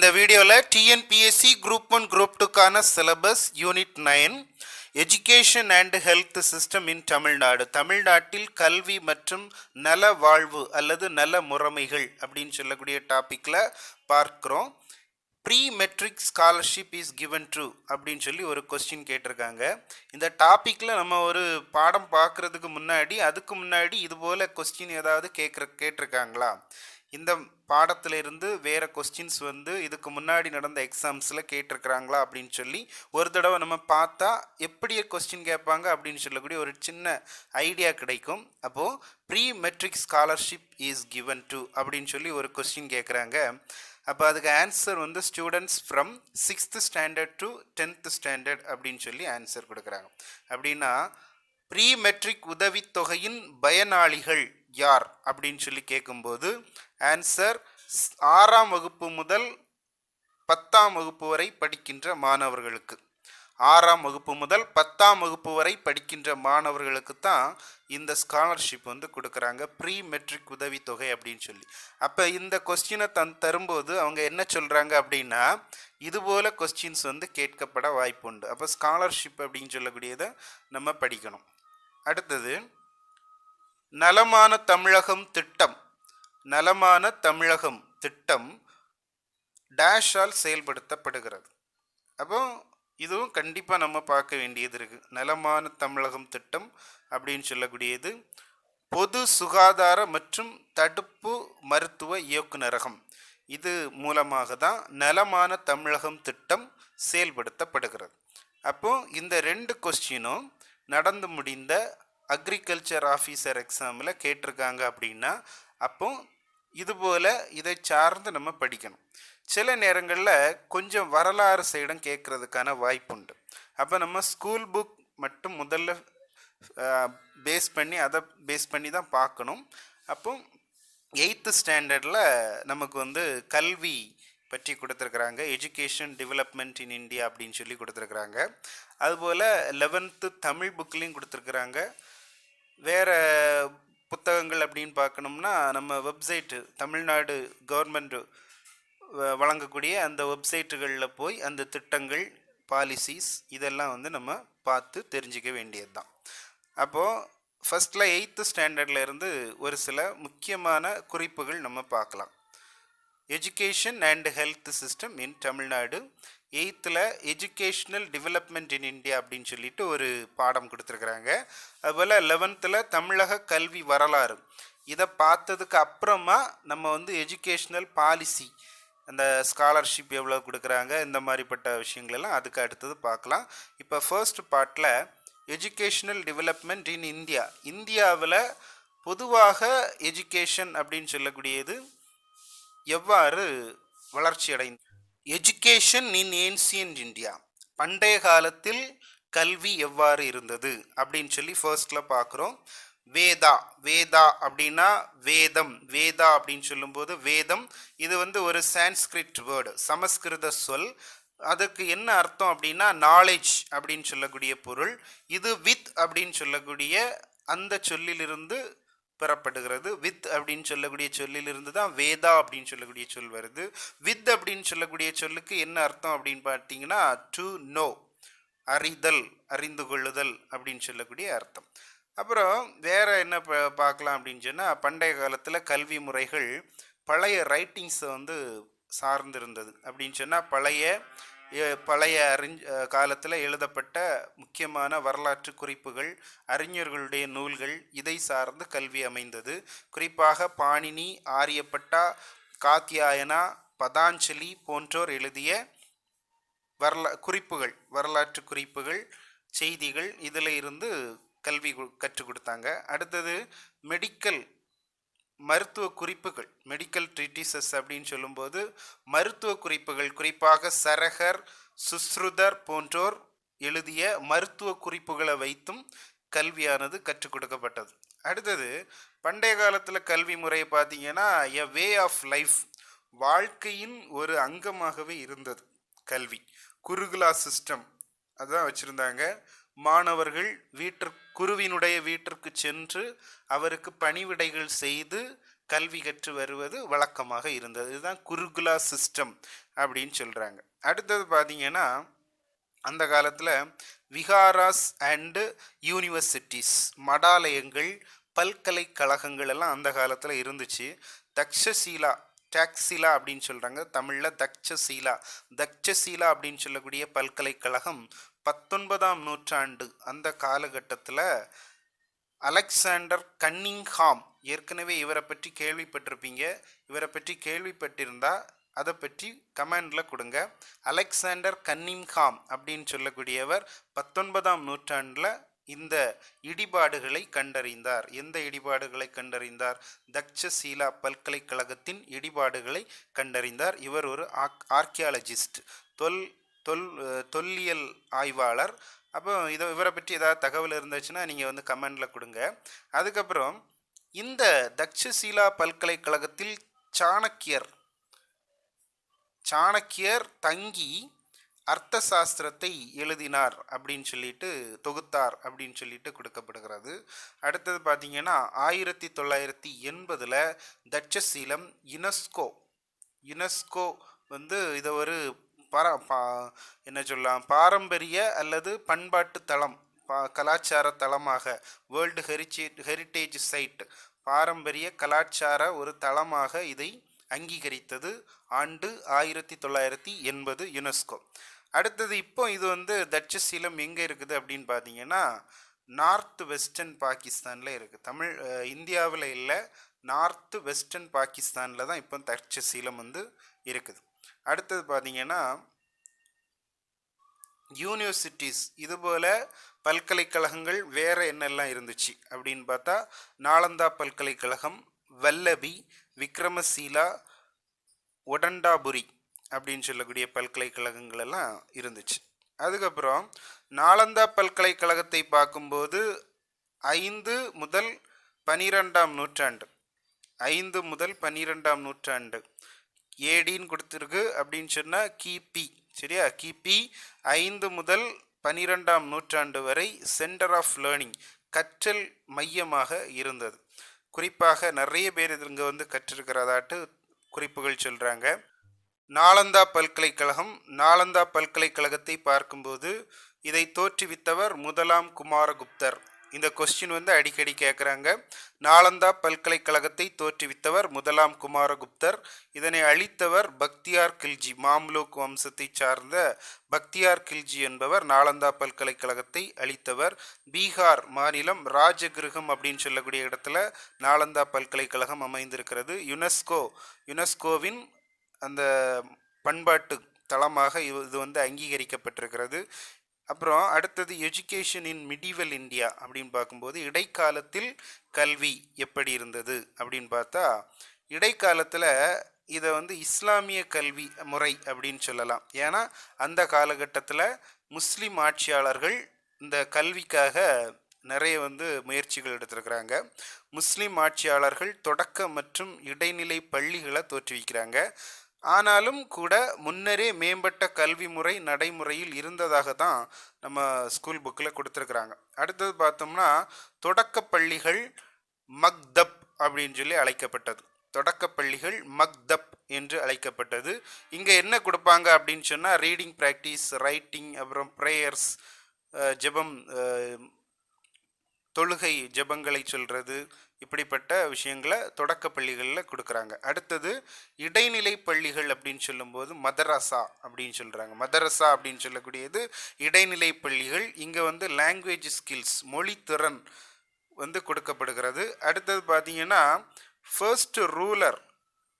இந்த வீடியோவில் TNPSC group 1 group 2க்கான syllabus unit 9 education and health system in Tamil Nadu, தமிழ்நாட்டில் கல்வி மற்றும் நல வாழ்வு அல்லது நல முறைமைகள் அப்படின்னு சொல்லக்கூடிய டாப்பிக்கில் பார்க்குறோம். Pre matric scholarship is given to அப்படின்னு சொல்லி ஒரு கொஸ்டின் கேட்டிருக்காங்க. இந்த டாப்பிக்கில் நம்ம ஒரு பாடம் பார்க்குறதுக்கு முன்னாடி அதுக்கு முன்னாடி இதுபோல் கொஸ்டின் ஏதாவது கேட்டிருக்காங்களா, இந்த பாடத்திலிருந்து வேறு கொஸ்டின்ஸ் வந்து இதுக்கு முன்னாடி நடந்த எக்ஸாம்ஸில் கேட்டிருக்கிறாங்களா அப்படின்னு சொல்லி ஒரு தடவை நம்ம பார்த்தா எப்படி கொஸ்டின் கேட்பாங்க அப்படின்னு சொல்லக்கூடிய ஒரு சின்ன ஐடியா கிடைக்கும். அப்போது pre matric scholarship is given to அப்படின்னு சொல்லி ஒரு கொஸ்டின் கேட்குறாங்க. அப்போ அதுக்கு ஆன்சர் வந்து students from 6th standard to 10th standard அப்படின்னு சொல்லி ஆன்சர் கொடுக்குறாங்க. அப்படின்னா ப்ரீ மெட்ரிக் உதவித்தொகையின் பயனாளிகள் யார் அப்படின்னு சொல்லி கேட்கும்போது ஆன்சர் 6ஆம் வகுப்பு முதல் 10ஆம் வகுப்பு வரை படிக்கின்ற மாணவர்களுக்கு, 6ஆம் வகுப்பு முதல் 10ஆம் வகுப்பு வரை படிக்கின்ற மாணவர்களுக்கு தான் இந்த ஸ்காலர்ஷிப் வந்து கொடுக்குறாங்க, ப்ரீ மெட்ரிக் உதவித்தொகை அப்படின்னு சொல்லி. அப்போ இந்த கொஸ்டினை தரும்போது அவங்க என்ன சொல்கிறாங்க அப்படின்னா இதுபோல் கொஸ்டின்ஸ் வந்து கேட்கப்பட வாய்ப்பு உண்டு. அப்போ ஸ்காலர்ஷிப் அப்படின்னு சொல்லக்கூடியதை நம்ம படிக்கணும். அடுத்தது நலமான தமிழகம் திட்டம். நலமான தமிழகம் திட்டம் டேஷால் செயல்படுத்தப்படுகிறது. அப்போ இதுவும் கண்டிப்பாக நம்ம பார்க்க வேண்டியது இருக்குது. நலமான தமிழகம் திட்டம் அப்படின்னு சொல்லக்கூடியது பொது சுகாதார மற்றும் தடுப்பு மருத்துவ இயக்குநரகம், இது மூலமாக தான் நலமான தமிழகம் திட்டம் செயல்படுத்தப்படுகிறது. அப்போ இந்த 2 கொஸ்டினும் நடந்து முடிந்த அக்ரிகல்ச்சர் ஆஃபீஸர் எக்ஸாமில் கேட்டிருக்காங்க. அப்படின்னா அப்போ இதுபோல் இதை சார்ந்து நம்ம படிக்கணும். சில நேரங்களில் கொஞ்சம் வரலாறு சைடும் கேட்குறதுக்கான வாய்ப்பு உண்டு. அப்போ நம்ம ஸ்கூல் புக் மட்டும் முதல்ல அதை பேஸ் பண்ணி தான் பார்க்கணும். அப்போ 8th ஸ்டாண்டர்டில் நமக்கு வந்து கல்வி பற்றி கொடுத்துருக்குறாங்க, எஜுகேஷன் டெவலப்மெண்ட் இன் இந்தியா அப்படின்னு சொல்லி கொடுத்துருக்குறாங்க. அதுபோல் 11th தமிழ் புக்லேயும் கொடுத்துருக்குறாங்க. வேறு புத்தகங்கள் அப்படின்னு பார்க்கணும்னா நம்ம வெப்சைட்டு, தமிழ்நாடு கவர்மெண்ட் வழங்கக்கூடிய அந்த வெப்சைட்டுகளில் போய் அந்த திட்டங்கள், பாலிசிஸ் இதெல்லாம் வந்து நம்ம பார்த்து தெரிஞ்சிக்க வேண்டியது தான். அப்போது ஃபஸ்ட்டில் 8th ஸ்டாண்டர்டில் இருந்து ஒரு சில முக்கியமான குறிப்புகள் நம்ம பார்க்கலாம். Education and health system in Tamil Nadu, 8th educational development in India அப்படின்னு சொல்லிட்டு ஒரு பாடம் கொடுத்துருக்குறாங்க. அதுபோல் 11th தமிழக கல்வி வரலாறு, இதை பார்த்ததுக்கு அப்புறமா நம்ம வந்து எஜுகேஷ்னல் பாலிசி, அந்த ஸ்காலர்ஷிப் எவ்வளோ கொடுக்குறாங்க, இந்த மாதிரிப்பட்ட விஷயங்களெல்லாம் அதுக்கு அடுத்தது பார்க்கலாம். இப்போ ஃபர்ஸ்ட் பார்ட்டில் எஜுகேஷ்னல் டெவலப்மெண்ட் இன் இந்தியா, இந்தியாவில் பொதுவாக எஜுகேஷன் அப்படின்னு சொல்லக்கூடியது எவ்வாறு வளர்ச்சி அடைந்து, எஜுகேஷன் இன் ஏன்சியன்ட் இந்தியா, பண்டைய காலத்தில் கல்வி எவ்வாறு இருந்தது அப்படின்னு சொல்லி ஃபர்ஸ்டில் பார்க்குறோம். வேதா அப்படின்னா வேதம், வேதா அப்படின்னு சொல்லும்போது வேதம் இது வந்து ஒரு சான்ஸ்கிரிட் வேர்டு, சமஸ்கிருத சொல். அதுக்கு என்ன அர்த்தம் அப்படின்னா நாலேஜ் அப்படின்னு சொல்லக்கூடிய பொருள். இது வித் அப்படின்னு சொல்லக்கூடிய அந்த சொல்லிலிருந்து பெறப்படுகிறது. வித் அப்படின்னு சொல்லக்கூடிய சொல்லிலிருந்து தான் வேதா அப்படின்னு சொல்லக்கூடிய சொல் வருது. வித் அப்படின்னு சொல்லக்கூடிய சொல்லுக்கு என்ன அர்த்தம் அப்படின்னு பார்த்தீங்கன்னா டு நோ, அறிதல், அறிந்து கொள்ளுதல் அப்படின்னு சொல்லக்கூடிய அர்த்தம். அப்புறம் வேற என்ன பார்க்கலாம் அப்படின்னு சொன்னால் பண்டைய காலத்தில் கல்வி முறைகள் பழைய ரைட்டிங்ஸை வந்து சார்ந்திருந்தது. அப்படின்னு சொன்னால் பழைய காலத்தில் எழுதப்பட்ட முக்கியமான வரலாற்று குறிப்புகள், அறிஞர்களுடைய நூல்கள், இதை சார்ந்து கல்வி அமைந்தது. குறிப்பாக பாணினி, ஆரியப்பட்டா, காத்தியாயனா, பதாஞ்சலி போன்றோர் எழுதிய வரலாற்று குறிப்புகள், செய்திகள், இதில் இருந்து கல்வி கற்றுக் கொடுத்தாங்க. அடுத்தது மருத்துவ குறிப்புகள், மெடிக்கல் ட்ரீட்டிசஸ் அப்படின்னு சொல்லும்போது மருத்துவ குறிப்புகள், குறிப்பாக சரகர், சுஸ்ருதர் போன்றோர் எழுதிய மருத்துவ குறிப்புகளை வைத்தும் கல்வியானது கற்றுக் கொடுக்கப்பட்டது. அடுத்தது பண்டைய காலத்தில் கல்வி முறையை பார்த்தீங்கன்னா எ வே ஆஃப் லைஃப், வாழ்க்கையின் ஒரு அங்கமாகவே இருந்தது கல்வி. குருகுலா சிஸ்டம் அதான் வச்சுருந்தாங்க. மாணவர்கள் குருவினுடைய வீட்டிற்கு சென்று அவருக்கு பணிவிடைகள் செய்து கல்வி கற்று வருவது வழக்கமாக இருந்தது. இதுதான் குருகுலா சிஸ்டம் அப்படின்னு சொல்கிறாங்க. அடுத்தது பார்த்தீங்கன்னா அந்த காலத்தில் விஹாராஸ் அண்டு யூனிவர்சிட்டிஸ், மடாலயங்கள், பல்கலைக்கழகங்கள் எல்லாம் அந்த காலத்தில் இருந்துச்சு. தக்ஷசீலா, டாக்ஸிலா அப்படின்னு சொல்கிறாங்க, தமிழில் தக்ஷசீலா. தக்ஷசீலா அப்படின்னு சொல்லக்கூடிய பல்கலைக்கழகம் 19ஆம் நூற்றாண்டு அந்த காலகட்டத்தில் அலெக்சாண்டர் கன்னிங்ஹாம், ஏற்கனவே இவரை பற்றி கேள்விப்பட்டிருப்பீங்க. இவரை பற்றி கேள்விப்பட்டிருந்தா அதை பற்றி கமெண்டில் கொடுங்க. அலெக்சாண்டர் கன்னிங்ஹாம் அப்படின்னு சொல்லக்கூடியவர் 19ஆம் நூற்றாண்டில் இந்த இடிபாடுகளை கண்டறிந்தார். எந்த இடிபாடுகளை கண்டறிந்தார்? தக்ஷசீலா பல்கலைக்கழகத்தின் இடிபாடுகளை கண்டறிந்தார். இவர் ஒரு ஆர்கியாலஜிஸ்ட், தொல்லியல் ஆய்வாளர். அப்போ இவரை பற்றி ஏதாவது தகவல் இருந்துச்சுன்னா நீங்கள் வந்து கமெண்டில் கொடுங்க. அதுக்கப்புறம் இந்த தக்ஷசீலா பல்கலைக்கழகத்தில் சாணக்கியர் தங்கி அர்த்த சாஸ்திரத்தை எழுதினார் அப்படின்னு சொல்லிட்டு, தொகுத்தார் அப்படின்னு சொல்லிட்டு கொடுக்கப்படுகிறது. அடுத்தது பார்த்தீங்கன்னா 1980 தட்சசீலம் யுனெஸ்கோ வந்து இதை ஒரு என்ன சொல்லலாம், பாரம்பரிய அல்லது பண்பாட்டு தளம், கலாச்சார தளமாக, வேர்ல்டு ஹெரிட்டேஜ் சைட், பாரம்பரிய கலாச்சார ஒரு தளமாக இதை அங்கீகரித்தது ஆண்டு 1980 யுனெஸ்கோ. அடுத்தது இப்போ இது வந்து தட்சசீலம் எங்கே இருக்குது அப்படின்னு பார்த்தீங்கன்னா நார்த் வெஸ்டர்ன் பாகிஸ்தானில் இருக்குது. இந்தியாவில் இல்லை, நார்த் வெஸ்டர்ன் பாகிஸ்தானில் தான் இப்போ தட்சசீலம் வந்து இருக்குது. அடுத்தது பார்த்தீங்கன்னா யூனிவர்சிட்டிஸ், இதுபோல் பல்கலைக்கழகங்கள் வேறு என்னெல்லாம் இருந்துச்சு அப்படின்னு பார்த்தா நாலந்தா பல்கலைக்கழகம், வல்லபி, விக்ரமசீலா, ஒடண்டாபுரி அப்படின்னு சொல்லக்கூடிய பல்கலைக்கழகங்கள் எல்லாம் இருந்துச்சு. அதுக்கப்புறம் நாலந்தா பல்கலைக்கழகத்தை பார்க்கும்போது 5 முதல் 12ஆம் நூற்றாண்டு, 5 முதல் 12ஆம் நூற்றாண்டு ஏடின்னு கொடுத்துருக்கு அப்படின்னு சொன்னால் கிபி, சரியா? கிபி 5 முதல் 12ஆம் நூற்றாண்டு வரை சென்டர் ஆஃப் லேர்னிங், கற்றல் மையமாக இருந்தது. குறிப்பாக நிறைய பேர் இங்கே வந்து கற்றிருக்கிறதாட்டு குறிப்புகள் சொல்கிறாங்க. நாலந்தா பல்கலைக்கழகத்தை பார்க்கும்போது இதை தோற்றுவித்தவர் முதலாம் குமாரகுப்தர். இந்த கொஸ்டின் வந்து அடிக்கடி கேட்குறாங்க. நாலந்தா பல்கலைக்கழகத்தை தோற்றுவித்தவர் முதலாம் குமாரகுப்தர். இதனை அளித்தவர் பக்தியார் கில்ஜி, மாம்லூக் வம்சத்தை சார்ந்த பக்தியார் கில்ஜி என்பவர் நாலந்தா பல்கலைக்கழகத்தை அளித்தவர். பீகார் மாநிலம் ராஜகிருகம் அப்படின்னு சொல்லக்கூடிய இடத்துல நாலந்தா பல்கலைக்கழகம் அமைந்திருக்கிறது. யுனெஸ்கோவின் அந்த பண்பாட்டு தளமாக இது வந்து அங்கீகரிக்கப்பட்டிருக்கிறது. அப்புறம் அடுத்தது எஜுகேஷன் இன் மிடிவல் இந்தியா அப்படின்னு பார்க்கும்போது இடைக்காலத்தில் கல்வி எப்படி இருந்தது அப்படின்னு பார்த்தா, இடைக்காலத்தில் இதை வந்து இஸ்லாமிய கல்வி முறை அப்படின்னு சொல்லலாம். ஏன்னா அந்த காலகட்டத்தில் முஸ்லீம் ஆட்சியாளர்கள் இந்த கல்விக்காக நிறைய வந்து முயற்சிகள் எடுத்திருக்கிறாங்க. முஸ்லீம் ஆட்சியாளர்கள் தொடக்க மற்றும் இடைநிலை பள்ளிகளை தோற்றுவிக்கிறாங்க. ஆனாலும் கூட முன்னரே மேம்பட்ட கல்வி முறை நடைமுறையில் இருந்ததாக தான் நம்ம ஸ்கூல் புக்கில் கொடுத்துருக்குறாங்க. அடுத்தது பார்த்தோம்னா தொடக்கப்பள்ளிகள் மக்தப் அப்படின்னு சொல்லி அழைக்கப்பட்டது. தொடக்கப்பள்ளிகள் மக்தப் என்று அழைக்கப்பட்டது. இங்கே என்ன கொடுப்பாங்க அப்படின்னு சொன்னால் ரீடிங் ப்ராக்டிஸ், ரைட்டிங், அப்புறம் ப்ரேயர்ஸ், ஜெபம், தொழுகை ஜெபங்களை சொல்கிறது, இப்படிப்பட்ட விஷயங்களை தொடக்க பள்ளிகளில் கொடுக்குறாங்க. அடுத்தது இடைநிலை பள்ளிகள் அப்படின்னு சொல்லும்போது மதரசா அப்படின்னு சொல்கிறாங்க. மதரசா அப்படின்னு சொல்லக்கூடியது இடைநிலை பள்ளிகள். இங்கே வந்து லாங்குவேஜ் ஸ்கில்ஸ், மொழித்திறன் வந்து கொடுக்கப்படுகிறது. அடுத்தது பார்த்தீங்கன்னா first ruler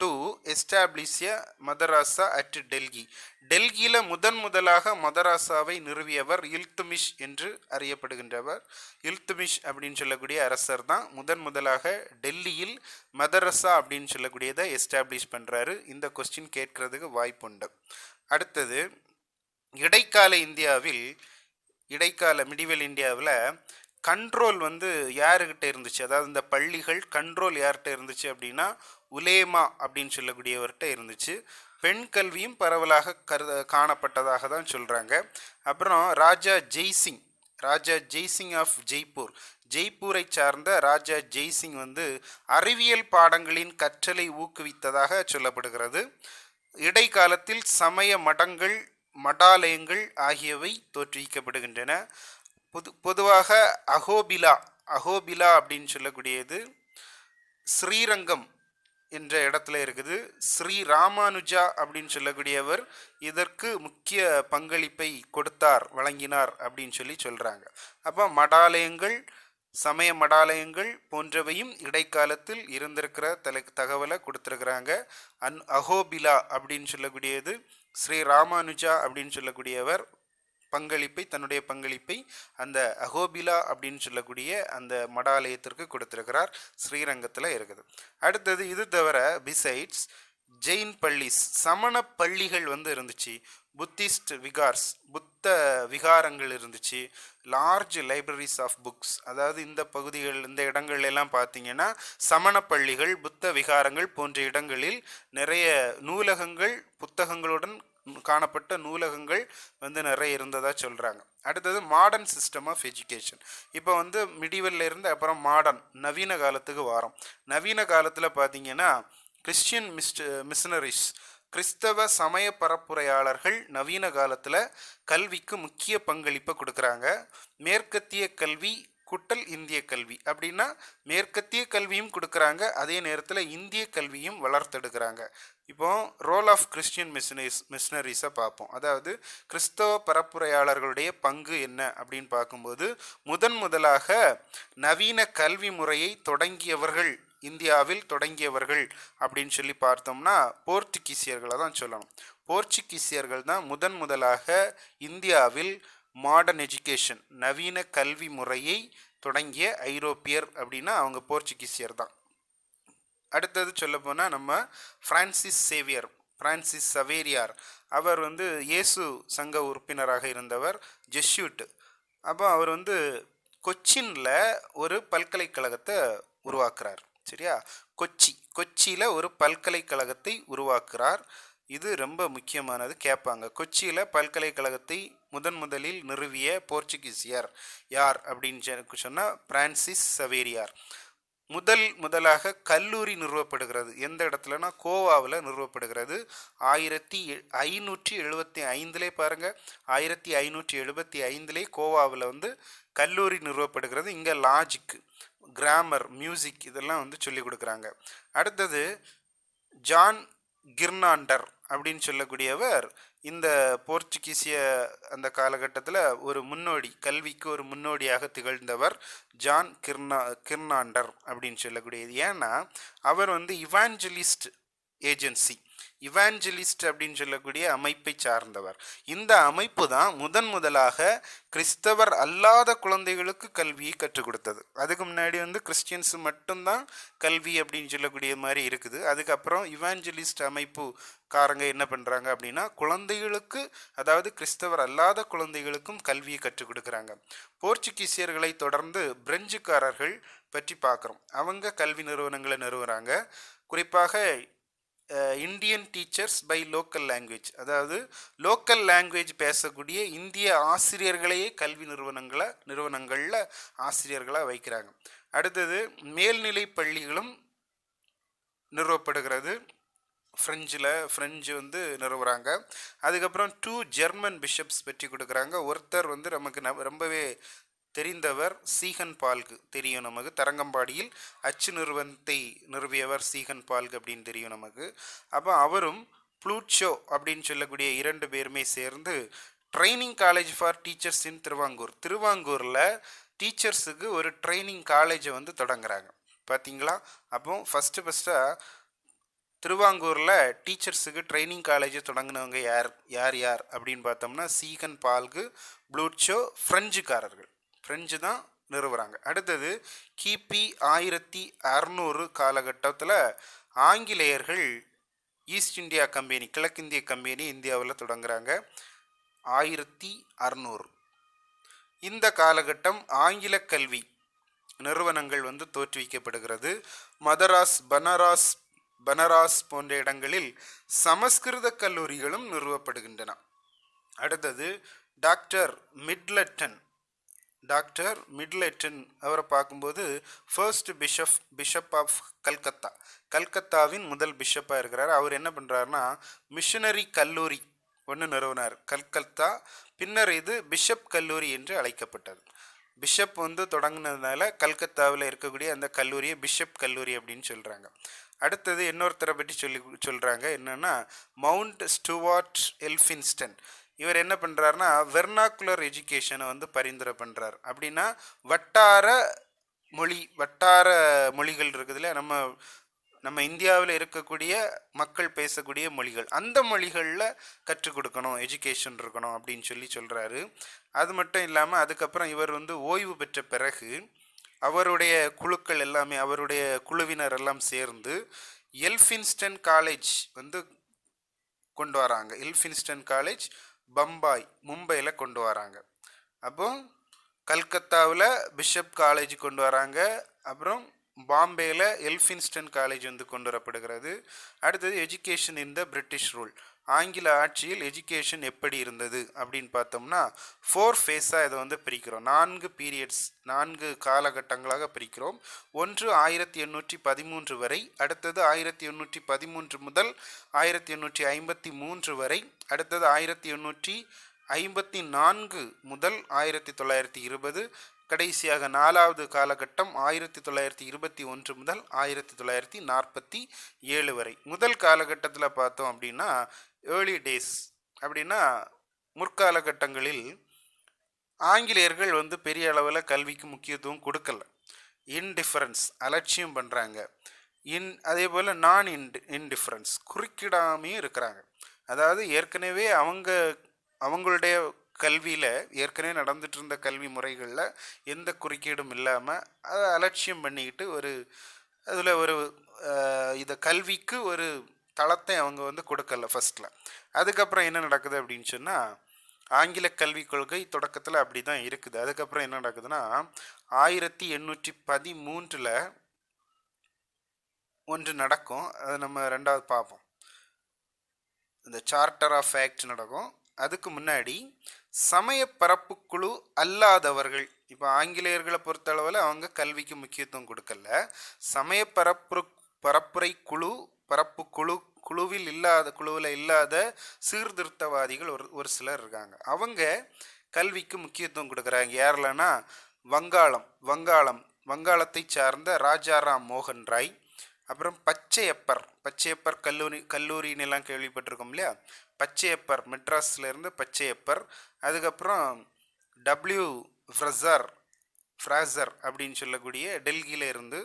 to establish a madrasa at Delhi. டெல்லியில் முதலாக மதராசாவை நிறுவியவர் இல்துமிஷ் என்று அறியப்படுகின்றவர். இல்துமிஷ் அப்படின்னு சொல்லக்கூடிய அரசர் தான் முதலாக டெல்லியில் மதரசா அப்படின்னு சொல்லக்கூடியதை எஸ்டாப்ளிஷ் பண்ணுறாரு. இந்த கொஸ்டின் கேட்கறதுக்கு வாய்ப்புண்டு. அடுத்தது இடைக்கால மிடிவல் இந்தியாவில் கண்ட்ரோல் வந்து யாருக்கிட்ட இருந்துச்சு, அதாவது இந்த பள்ளிகள் கண்ட்ரோல் யார்கிட்ட இருந்துச்சு அப்படின்னா உலேமா அப்படின்னு சொல்லக்கூடியவர்கிட்ட இருந்துச்சு. பெண் கல்வியும் பரவலாக காணப்பட்டதாக தான் சொல்கிறாங்க. அப்புறம் ராஜா ஜெய்சிங் ஆஃப் ஜெய்ப்பூர், ஜெய்ப்பூரை சார்ந்த ராஜா ஜெய்சிங் வந்து அறிவியல் பாடங்களின் கற்றலை ஊக்குவித்ததாக சொல்லப்படுகிறது. இடைக்காலத்தில் சமய மடங்கள், மடாலயங்கள் ஆகியவை தோற்றுவிக்கப்படுகின்றன. பொதுவாக அகோபிலா அப்படின்னு சொல்லக்கூடியது ஸ்ரீரங்கம் என்ற இடத்துல இருக்குது. ஸ்ரீ ராமானுஜா அப்படின்னு சொல்லக்கூடியவர் இதற்கு முக்கிய பங்களிப்பை கொடுத்தார், வழங்கினார் அப்படின்னு சொல்லி சொல்றாங்க. அப்போ மடாலயங்கள், சமய மடாலயங்கள் போன்றவையும் இடைக்காலத்தில் இருந்திருக்கிற தகவலை கொடுத்துருக்குறாங்க. அகோபிலா அப்படின்னு சொல்லக்கூடியது ஸ்ரீ ராமானுஜா அப்படின்னு சொல்லக்கூடியவர் தன்னுடைய பங்களிப்பை அந்த அகோபிலா அப்படின்னு சொல்லக்கூடிய அந்த மடாலயத்திற்கு கொடுத்திருக்கிறார். ஸ்ரீரங்கத்தில் இருக்குது. அடுத்தது இது தவிர பிசைட்ஸ் ஜெயின் பள்ளிஸ், சமண பள்ளிகள் வந்து இருந்துச்சு. புத்திஸ்ட் விகார்ஸ், புத்த விகாரங்கள் இருந்துச்சு. லார்ஜ் லைப்ரரிஸ் ஆஃப் புக்ஸ், அதாவது இந்த பகுதிகள், இந்த இடங்கள் எல்லாம் பார்த்தீங்கன்னா சமண பள்ளிகள், புத்த விகாரங்கள் போன்ற இடங்களில் நிறைய நூலகங்கள், புத்தகங்களுடன் காணப்பட்ட நூலகங்கள் வந்து நிறைய இருந்ததா சொல்கிறாங்க. அடுத்தது மாடர்ன் சிஸ்டம் ஆஃப் எஜுகேஷன். இப்போ வந்து மிடிவல்ல இருந்து அப்புறம் மாடர்ன், நவீன காலத்துக்கு வரோம். நவீன காலத்தில் பார்த்தீங்கன்னா கிறிஸ்டியன் மிஷனரிஸ், கிறிஸ்தவ சமய பரப்புரையாளர்கள் நவீன காலத்தில் கல்விக்கு முக்கிய பங்களிப்பை கொடுக்குறாங்க. மேற்கத்திய கல்வி குட்டல் இந்திய கல்வி அப்படின்னா மேற்கத்திய கல்வியும் கொடுக்குறாங்க, அதே நேரத்தில் இந்திய கல்வியும் வளர்த்தெடுக்கிறாங்க. இப்போ ரோல் ஆஃப் கிறிஸ்டியன் மிஷனரிஸை பார்ப்போம். அதாவது கிறிஸ்தவ பரப்புரையாளர்களுடைய பங்கு என்ன அப்படின்னு பார்க்கும்போது, முதலாக நவீன கல்வி முறையை தொடங்கியவர்கள், இந்தியாவில் தொடங்கியவர்கள் அப்படின்னு சொல்லி பார்த்தோம்னா போர்ச்சுகீசியர்களை தான் சொல்லணும். போர்ச்சுகீசியர்கள் தான் முதலாக இந்தியாவில் மாடர்ன் எஜுகேஷன், நவீன கல்வி முறையை தொடங்கிய ஐரோப்பியர் அப்படின்னா அவங்க போர்ச்சுகீசியர் தான். அடுத்தது சொல்ல போனால் நம்ம பிரான்சிஸ் சவேரியார், அவர் வந்து இயேசு சங்க உறுப்பினராக இருந்தவர், ஜெஸ்யூட். அப்போ அவர் வந்து கொச்சின்ல ஒரு பல்கலைக்கழகத்தை உருவாக்குறார். சரியா, கொச்சியில் ஒரு பல்கலைக்கழகத்தை உருவாக்குறார். இது ரொம்ப முக்கியமானது, கேட்பாங்க. கொச்சியில் பல்கலைக்கழகத்தை முதலில் நிறுவிய போர்ச்சுகீசியர் யார் அப்படின்னு சொன்னால் பிரான்சிஸ் சவேரியார். முதலாக கல்லூரி நிறுவப்படுகிறது. எந்த இடத்துலனா கோவாவில் நிறுவப்படுகிறது. 1575 பாருங்க, 1575 கோவாவில் வந்து கல்லூரி நிறுவப்படுகிறது. இங்கே லாஜிக், கிராமர், மியூசிக் இதெல்லாம் வந்து சொல்லி கொடுக்குறாங்க. அடுத்தது ஜான் கிர்னாண்டர் அப்படின்னு சொல்லக்கூடியவர் இந்த போர்ச்சுகீசிய அந்த காலகட்டத்தில் ஒரு முன்னோடி, கல்விக்கு ஒரு முன்னோடியாக திகழ்ந்தவர் ஜான் கிர்னாண்டர் அப்படின்னு சொல்லக்கூடியது. ஏன்னா அவர் வந்து இவாஞ்சலிஸ்ட் ஏஜென்சி, இவாஞ்சலிஸ்ட் அப்படின்னு சொல்லக்கூடிய அமைப்பை சார்ந்தவர். இந்த அமைப்பு தான் முதலாக கிறிஸ்தவர் அல்லாத குழந்தைகளுக்கு கல்வியை கற்றுக் கொடுத்தது. அதுக்கு முன்னாடி வந்து கிறிஸ்டியன்ஸ் மட்டும்தான் கல்வி அப்படின்னு சொல்லக்கூடிய மாதிரி இருக்குது. அதுக்கப்புறம் இவாஞ்சலிஸ்ட் அமைப்பு காரங்க என்ன பண்ணுறாங்க அப்படின்னா குழந்தைகளுக்கு, அதாவது கிறிஸ்தவர் அல்லாத குழந்தைகளுக்கும் கல்வியை கற்றுக் கொடுக்குறாங்க. போர்ச்சுகீசியர்களை தொடர்ந்து பிரெஞ்சுக்காரர்கள் பற்றி பார்க்குறோம். அவங்க கல்வி நிறுவனங்களை நிறுவுறாங்க. குறிப்பாக Indian teachers by local language, அதாவது லோக்கல் லாங்குவேஜ் பேசக்கூடிய இந்திய ஆசிரியர்களையே கல்வி நிறுவனங்களில் ஆசிரியர்களாக வைக்கிறாங்க. அடுத்தது மேல்நிலை பள்ளிகளும் நிறுவப்படுகிறது. ஃப்ரெஞ்சு வந்து நிறுவுறாங்க. அதுக்கப்புறம் 2 ஜெர்மன் பிஷப்ஸ் பற்றி கொடுக்குறாங்க. ஒருத்தர் வந்து நமக்கு ரொம்பவே தெரிந்தவர் சீகன் பால்கு தெரியும் நமக்கு. தரங்கம்பாடியில் அச்சு நிறுவனத்தை நிறுவியவர் சீகன் பால்கு அப்படின்னு தெரியும் நமக்கு. அப்போ அவரும் ப்ளூட்ஷோ அப்படின்னு சொல்லக்கூடிய 2 பேருமே சேர்ந்து training college for teachers in திருவாங்கூரில் டீச்சர்ஸுக்கு ஒரு ட்ரைனிங் காலேஜை வந்து தொடங்குறாங்க. பார்த்தீங்களா? அப்போ ஃபஸ்ட்டாக திருவாங்கூரில் டீச்சர்ஸுக்கு ட்ரைனிங் காலேஜை தொடங்கினவங்க யார் அப்படின்னு பார்த்தோம்னா சீகன் பால்கு, ப்ளூட்ஷோ, ஃப்ரெஞ்சு தான் நிறுவுறாங்க. அடுத்தது கிபி 1600 காலகட்டத்தில் ஆங்கிலேயர்கள் ஈஸ்ட் இந்தியா கம்பெனி, கிழக்கிந்திய கம்பெனி இந்தியாவில் தொடங்குறாங்க. 1600 இந்த காலகட்டம் ஆங்கில கல்வி நிறுவனங்கள் வந்து தோற்றுவிக்கப்படுகிறது. மதராஸ், பனாரஸ் போன்ற இடங்களில் சமஸ்கிருத கல்லூரிகளும் நிறுவப்படுகின்றன. அடுத்தது டாக்டர் மிட்லட்டன் டாக்டர் மிட்லெட்டன் அவரை பார்க்கும்போது ஃபர்ஸ்ட் பிஷப் ஆஃப் கல்கத்தா, கல்கத்தாவின் முதல் பிஷப்பாக இருக்கிறார். அவர் என்ன பண்ணுறாருன்னா மிஷனரி கல்லூரி ஒன்று நிறுவனார் கல்கத்தா. பின்னர் இது பிஷப் கல்லூரி என்று அழைக்கப்பட்டது. பிஷப் வந்து தொடங்கினதுனால கல்கத்தாவில் இருக்கக்கூடிய அந்த கல்லூரியை பிஷப் கல்லூரி அப்படின்னு சொல்கிறாங்க. அடுத்தது இன்னொருத்தரை பற்றி சொல்கிறாங்க என்னென்னா மவுண்ட் ஸ்டூவார்ட் எல்ஃபின்ஸ்டன். இவர் என்ன பண்ணுறாருனா வெர்னாக்குலர் எஜுகேஷனை வந்து பரிந்துரை பண்ணுறார். அப்படின்னா வட்டார மொழிகள் இருக்குதுல்ல, நம்ம இந்தியாவில் இருக்கக்கூடிய மக்கள் பேசக்கூடிய மொழிகள், அந்த மொழிகளில் கற்றுக் கொடுக்கணும், எஜுகேஷன் இருக்கணும் அப்படின்னு சொல்கிறாரு. அது மட்டும் இல்லாமல் அதுக்கப்புறம் இவர் வந்து ஓய்வு பெற்ற பிறகு அவருடைய குழுக்கள் எல்லாமே, அவருடைய குழுவினர் எல்லாம் சேர்ந்து எல்ஃபின்ஸ்டன் காலேஜ் வந்து கொண்டு வராங்க. எல்ஃபின்ஸ்டன் காலேஜ் பம்பாய், மும்பையில் கொண்டு வராங்க. அப்போ கல்கத்தாவில் பிஷப் காலேஜ் கொண்டு வராங்க. அப்புறம் பாம்பேயில் எல்ஃபின்ஸ்டன் காலேஜ் வந்து கொண்டு வரப்படுகிறது. அடுத்தது education in the British rule, ஆங்கில ஆட்சியில் எஜுகேஷன் எப்படி இருந்தது அப்படின்னு பார்த்தோம்னா 4 ஃபேஸாக இதை வந்து பிரிக்கிறோம். 4 பீரியட்ஸ், 4 காலகட்டங்களாக பிரிக்கிறோம். ஒன்று 1813 வரை, அடுத்தது 1813 முதல் 1853 வரை, அடுத்தது 1854 முதல் 1920, கடைசியாக 4வது காலகட்டம் 1921 முதல் 1947 வரை. முதல் காலகட்டத்தில் பார்த்தோம் அப்படின்னா ஏர்லி டேஸ், அப்படின்னா முற்காலகட்டங்களில் ஆங்கிலேயர்கள் வந்து பெரிய அளவில் கல்விக்கு முக்கியத்துவம் கொடுக்கல, இன்டிஃபரன்ஸ், அலட்சியம் பண்ணுறாங்க. அதே போல் நான் இன்டிஃபரன்ஸ், குறுக்கிடாமையும் இருக்கிறாங்க. அதாவது ஏற்கனவே அவங்களுடைய கல்வியில் ஏற்கனவே நடந்துட்டு இருந்த கல்வி முறைகளில் எந்த குறுக்கீடும் இல்லாமல் அதை அலட்சியம் பண்ணிக்கிட்டு இதை கல்விக்கு ஒரு தளத்தை அவங்க வந்து கொடுக்கல ஃபர்ஸ்டில். அதுக்கப்புறம் என்ன நடக்குது அப்படின்னு சொன்னால் ஆங்கில கல்விக் கொள்கை தொடக்கத்தில் அப்படி தான் இருக்குது. அதுக்கப்புறம் என்ன நடக்குதுன்னா 1813 ஒன்று நடக்கும். அதை நம்ம ரெண்டாவது பார்ப்போம். இந்த சார்ட்டர் ஆஃப் ஆக்ட் நடக்கும். அதுக்கு முன்னாடி சமய பரப்பு குழு அல்லாதவர்கள், இப்போ ஆங்கிலேயர்களை பொறுத்தளவில் அவங்க கல்விக்கு முக்கியத்துவம் கொடுக்கல. சமய பரப்புரை குழுவில் இல்லாத சீர்திருத்தவாதிகள் ஒரு சிலர் இருக்காங்க. அவங்க கல்விக்கு முக்கியத்துவம் கொடுக்குறாங்க. யாரெல்லாம்னா வங்காளத்தை சார்ந்த ராஜாராம் மோகன் ராய், அப்புறம் பச்சையப்பர் கல்லூரின்னு எல்லாம் கேள்விப்பட்டிருக்கோம் இல்லையா, பச்சையப்பர், மெட்ராஸில் இருந்து பச்சையப்பர். அதுக்கப்புறம் டபிள்யூ ஃப்ராசர் அப்படின்னு சொல்லக்கூடிய டெல்லியில் இருந்து.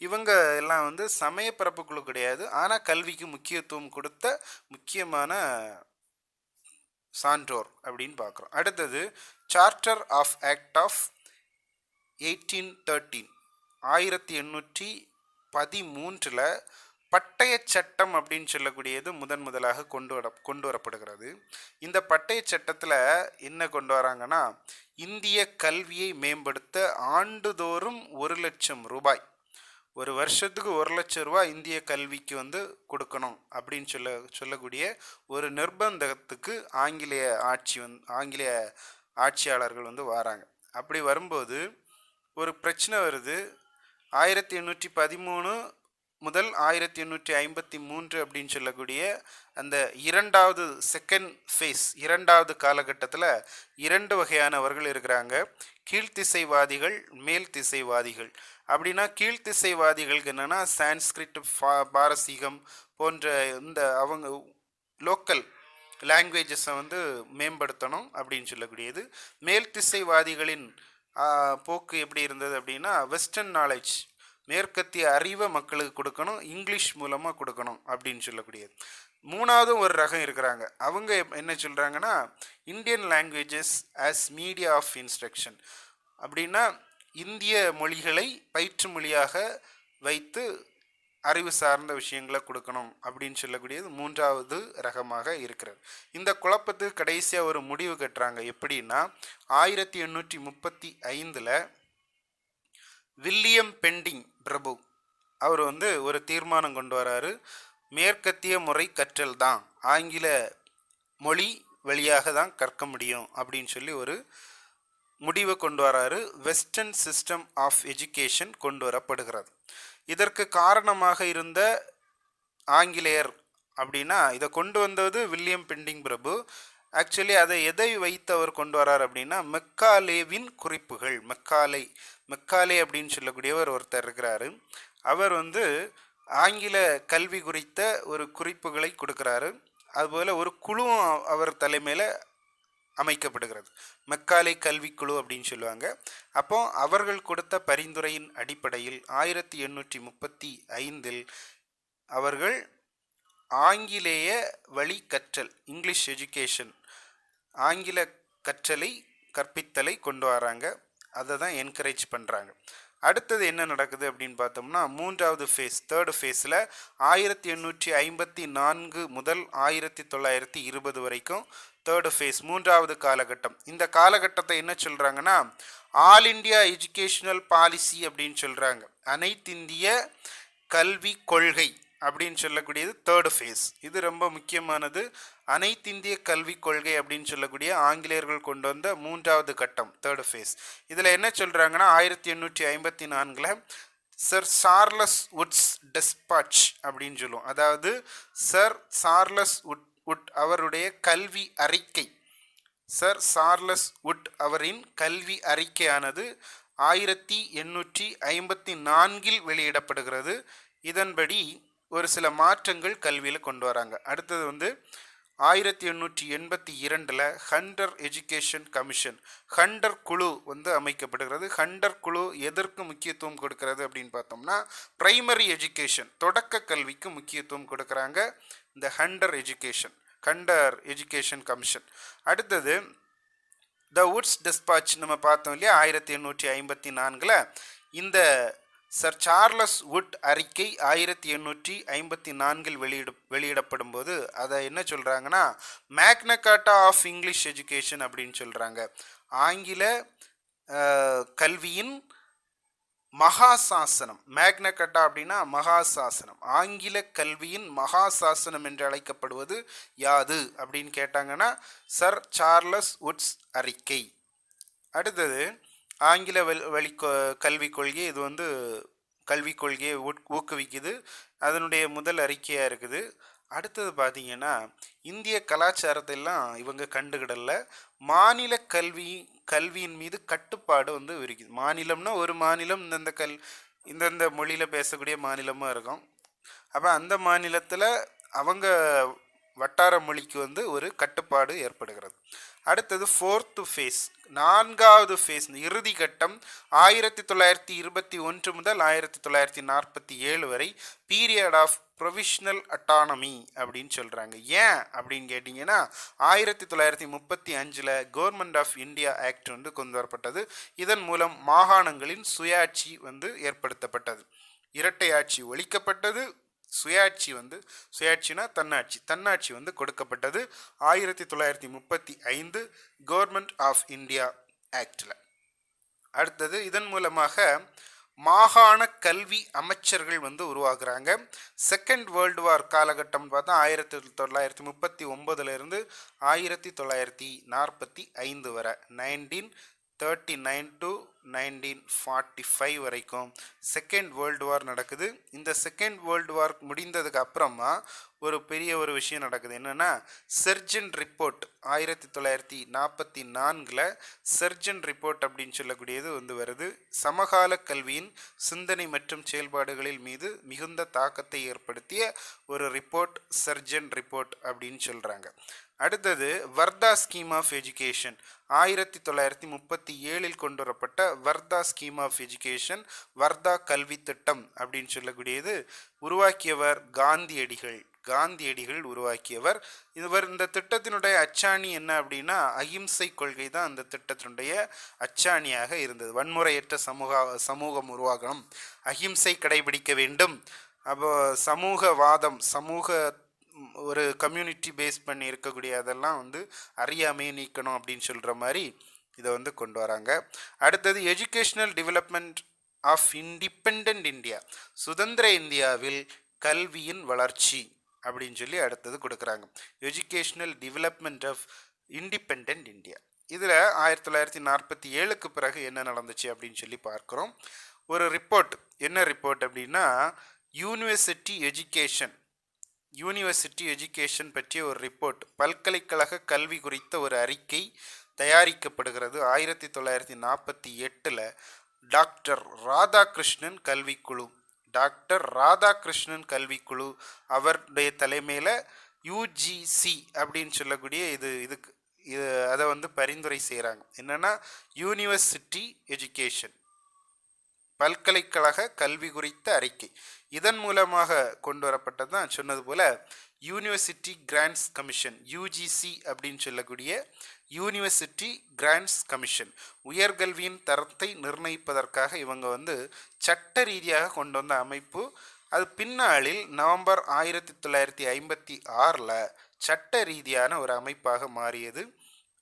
இவங்க எல்லாம் வந்து சமய பரப்பு குழு கிடையாது, ஆனால் கல்விக்கு முக்கியத்துவம் கொடுத்த முக்கியமான சான்றோர் அப்படின்னு பார்க்குறோம். அடுத்தது சார்ட்டர் ஆஃப் ஆக்ட் ஆஃப் 1813, 1813 பட்டய சட்டம் அப்படின்னு சொல்லக்கூடியது முதலாக கொண்டு வரப்படுகிறது. இந்த பட்டய சட்டத்தில் என்ன கொண்டு வராங்கன்னா இந்திய கல்வியை மேம்படுத்த ஆண்டுதோறும் 1,00,000 ரூபாய், ஒரு வருஷத்துக்கு 1,00,000 ரூபாய் இந்திய கல்விக்கு வந்து கொடுக்கணும் அப்படின்னு சொல்லக்கூடிய ஒரு நிர்பந்தத்துக்கு ஆங்கிலேய ஆட்சியாளர்கள் வந்து வராங்க. அப்படி வரும்போது ஒரு பிரச்சனை வருது. 1813 முதல் 1853 அப்படின்னு சொல்லக்கூடிய அந்த செகண்ட் ஃபேஸ், இரண்டாவது காலகட்டத்தில் 2 வகையானவர்கள் இருக்கிறாங்க. கீழ்த்திசைவாதிகள், மேல் திசைவாதிகள். அப்படின்னா கீழ்த்திசைவாதிகளுக்கு என்னென்னா சான்ஸ்கிரிட், பாரசீகம் போன்ற இந்த அவங்க லோக்கல் லாங்குவேஜஸை வந்து மேம்படுத்தணும் அப்படின்னு சொல்லக்கூடியது. மேல் திசைவாதிகளின் போக்கு எப்படி இருந்தது அப்படின்னா வெஸ்டர்ன் நாலேஜ், மேற்கத்திய அறிவை மக்களுக்கு கொடுக்கணும், இங்கிலீஷ் மூலமாக கொடுக்கணும் அப்படின்னு சொல்லக்கூடியது. மூணாவதும் ஒரு ரகம் இருக்கிறாங்க. அவங்க என்ன சொல்கிறாங்கன்னா Indian languages as media of instruction, அப்படின்னா இந்திய மொழிகளை பயிற்று மொழியாக வைத்து அறிவு சார்ந்த விஷயங்களை கொடுக்கணும் அப்படின்னு சொல்லக்கூடியது மூன்றாவது ரகமாக இருக்கிறது. இந்த குழப்பத்துக்கு கடைசியாக ஒரு முடிவு கட்டுறாங்க. எப்படின்னா 1835 வில்லியம் பெண்டிங் பிரபு அவர் வந்து ஒரு தீர்மானம் கொண்டு வராரு. மேற்கத்திய முறை கற்றல் தான், ஆங்கில மொழி வழியாக தான் கற்க முடியும் அப்படின்னு சொல்லி ஒரு முடிவை கொண்டு வராரு. வெஸ்டர்ன் சிஸ்டம் ஆஃப் எஜுகேஷன் கொண்டு வரப்படுகிறது. இதற்கு காரணமாக இருந்த ஆங்கிலேயர் அப்படின்னா இதை கொண்டு வந்தது வில்லியம் பெண்டிங் பிரபு. ஆக்சுவலி அதை எதை வைத்து அவர் கொண்டு வரார் அப்படின்னா மெக்காலேவின் குறிப்புகள். மெக்காலே அப்படின்னு சொல்லக்கூடியவர் ஒருத்தர் இருக்கிறாரு. அவர் ஆங்கில கல்வி குறித்த ஒரு குறிப்புகளை கொடுக்குறாரு. அதுபோல் ஒரு குழுவும் அவர் தலைமையில் அமைக்கப்படுகிறது. மெக்காலே கல்விக்குழு அப்படின்னு சொல்லுவாங்க. அப்போ அவர்கள் கொடுத்த பரிந்துரையின் அடிப்படையில் 1835 அவர்கள் ஆங்கிலேய வழி கற்றல், இங்கிலீஷ் எஜுகேஷன், ஆங்கில கற்பித்தலை கொண்டு வராங்க. அதை தான் என்கரேஜ் பண்ணுறாங்க. அடுத்தது என்ன நடக்குது அப்படின்னு பார்த்தோம்னா மூன்றாவது ஃபேஸ், தேர்டு ஃபேஸில் 1854 முதல் 1920 வரைக்கும் தேர்டு ஃபேஸ், மூன்றாவது காலகட்டம். இந்த காலகட்டத்தை என்ன சொல்கிறாங்கன்னா ஆல் இண்டியா எஜுகேஷனல் பாலிசி அப்படின்னு சொல்கிறாங்க. அனைத்திந்திய கல்வி கொள்கை அப்படின்னு சொல்லக்கூடியது தேர்டு ஃபேஸ். இது ரொம்ப முக்கியமானது. அனைத்திந்திய கல்விக் கொள்கை அப்படின்னு சொல்லக்கூடிய ஆங்கிலேயர்கள் கொண்டு வந்த மூன்றாவது கட்டம், தேர்டு ஃபேஸ். இதில் என்ன சொல்கிறாங்கன்னா 1854 சர் சார்லஸ் வுட்ஸ் டெஸ்பாட்ச் அப்படின்னு சொல்லுவோம். அதாவது சர் சார்லஸ் வுட் அவருடைய கல்வி அறிக்கை, சர் சார்லஸ் வுட் அவரின் கல்வி அறிக்கையானது 1854 வெளியிடப்படுகிறது. இதன்படி ஒரு சில மாற்றங்கள் கல்வியில் கொண்டு வராங்க. அடுத்தது 1882 ஹண்டர் எஜுகேஷன் கமிஷன், ஹண்டர் குழு அமைக்கப்படுகிறது. ஹண்டர் குழு எதற்கு முக்கியத்துவம் கொடுக்கிறது அப்படின்னு பார்த்தோம்னா பிரைமரி எஜுகேஷன், தொடக்க கல்விக்கு முக்கியத்துவம் கொடுக்குறாங்க இந்த ஹண்டர் எஜுகேஷன் கமிஷன். அடுத்தது த வுட்ஸ் டெஸ்பாட்ச் நம்ம பார்த்தோம் இல்லையா 1854. இந்த சர் சார்லஸ் வுட் அறிக்கை 1854 வெளியிடப்படும் போது அதை என்ன சொல்கிறாங்கன்னா மேக்னா கார்ட்டா ஆஃப் இங்கிலீஷ் எஜுகேஷன் அப்படின்னு சொல்கிறாங்க. ஆங்கில கல்வியின் மகாசாசனம். மேக்னா கார்ட்டா அப்படின்னா மகாசாசனம். ஆங்கில கல்வியின் மகாசாசனம் என்று அழைக்கப்படுவது யாது அப்படின்னு கேட்டாங்கன்னா சர் சார்லஸ் வுட்ஸ் அறிக்கை. அடுத்தது ஆங்கில வழி கல்விக் கொள்கை. இது கல்விக் கொள்கையை ஊக்குவிக்குது. அதனுடைய முதல் அறிக்கையாக இருக்குது. அடுத்தது பார்த்தீங்கன்னா இந்திய கலாச்சாரத்தை எல்லாம் இவங்க கண்டுகிடல. மாநில கல்வியின் மீது கட்டுப்பாடு விரிக்குது. மாநிலம்னா ஒரு மாநிலம் இந்தந்த மொழியில் பேசக்கூடிய மாநிலமாக இருக்கும். அப்போ அந்த மாநிலத்தில் அவங்க வட்டார மொழிக்கு ஒரு கட்டுப்பாடு ஏற்படுகிறது. அடுத்தது ஃபோர்த்து ஃபேஸ், நான்காவது ஃபேஸ், இறுதி கட்டம் 1921 முதல் 1947 வரை பீரியட் ஆஃப் ப்ரொவிஷனல் அட்டானமி அப்படின்னு சொல்கிறாங்க. ஏன் அப்படின்னு கேட்டிங்கன்னா 1935 கவர்மெண்ட் ஆஃப் இந்தியா ஆக்ட் கொண்டு வரப்பட்டது. இதன் மூலம் மாகாணங்களின் சுயாட்சி ஏற்படுத்தப்பட்டது. இரட்டை ஆட்சி ஒழிக்கப்பட்டது. சுயாட்சினா தன்னாட்சி கொடுக்கப்பட்டது 1935 கவர்மெண்ட் ஆஃப் இந்தியா ஆக்டில். அடுத்தது இதன் மூலமாக மாகாண கல்வி அமைச்சர்கள் உருவாக்குறாங்க. செகண்ட் வேர்ல்டு வார் காலகட்டம் பார்த்தா 1939 1945 வரை 1939 to 1945 வரைக்கும் செகண்ட் வேர்ல்டு வார் நடக்குது. இந்த செகண்ட் வேர்ல்டு வார் முடிந்ததுக்கு அப்புறமா ஒரு பெரிய விஷயம் நடக்குது. என்னன்னா சர்ஜன் ரிப்போர்ட் 1944 சர்ஜன் ரிப்போர்ட் அப்படின்னு சொல்லக்கூடியது வருது. சமகால கல்வியின் சிந்தனை மற்றும் செயல்பாடுகளில் மீது மிகுந்த தாக்கத்தை ஏற்படுத்திய ஒரு ரிப்போர்ட் சர்ஜன் ரிப்போர்ட் அப்படின்னு சொல்றாங்க. அடுத்தது வர்தா ஸ்கீம் ஆஃப் எஜுகேஷன் 1937 கொண்டு வரப்பட்ட Wardha scheme of education, Wardha கல்வி திட்டம் அப்படின்னு சொல்லக்கூடியது உருவாக்கியவர் காந்தியடிகள் உருவாக்கியவர். இந்த திட்டத்தினுடைய அச்சாணி என்ன அப்படின்னா அகிம்சை கொள்கை தான் அந்த திட்டத்தினுடைய அச்சாணியாக இருந்தது. வன்முறையற்ற சமூகம் உருவாகணும், அகிம்சை கடைபிடிக்க வேண்டும். அப்போ சமூகவாதம், ஒரு கம்யூனிட்டி பேஸ் பண்ணி இருக்கக்கூடிய அதெல்லாம் அறியாமையை நீக்கணும் அப்படின்னு சொல்கிற மாதிரி இதை கொண்டு வராங்க. அடுத்தது educational development of independent India, சுதந்திர இந்தியாவில் கல்வியின் வளர்ச்சி அப்படின்னு சொல்லி அடுத்தது கொடுக்குறாங்க. Educational development of independent India. இதில் 1947க்கு பிறகு என்ன நடந்துச்சு அப்படின்னு சொல்லி பார்க்குறோம். ஒரு ரிப்போர்ட், என்ன ரிப்போர்ட் அப்படின்னா யூனிவர்சிட்டி எஜுகேஷன் பற்றிய ஒரு ரிப்போர்ட், பல்கலைக்கழக கல்வி குறித்த ஒரு அறிக்கை தயாரிக்கப்படுகிறது. 1948ல் டாக்டர் ராதாகிருஷ்ணன் கல்விக்குழு அவருடைய தலைமையில் யூஜிசி அப்படின்னு சொல்லக்கூடிய இதுக்கு அதை வந்து பரிந்துரை செய்கிறாங்க. என்னன்னா யூனிவர்சிட்டி எஜுகேஷன், பல்கலைக்கழக கல்வி குறித்த அறிக்கை. இதன் மூலமாக கொண்டு வரப்பட்டது தான் சொன்னது போல யூனிவர்சிட்டி கிராண்ட்ஸ் கமிஷன், யூஜிசி அப்படின்னு சொல்லக்கூடிய யூனிவர்சிட்டி கிராண்ட்ஸ் கமிஷன். உயர்கல்வியின் தரத்தை நிர்ணயிப்பதற்காக இவங்க வந்து சட்ட ரீதியாக கொண்டு வந்த அமைப்பு. அது பின்னாளில் நவம்பர் 1956ல் சட்ட ரீதியான ஒரு அமைப்பாக மாறியது.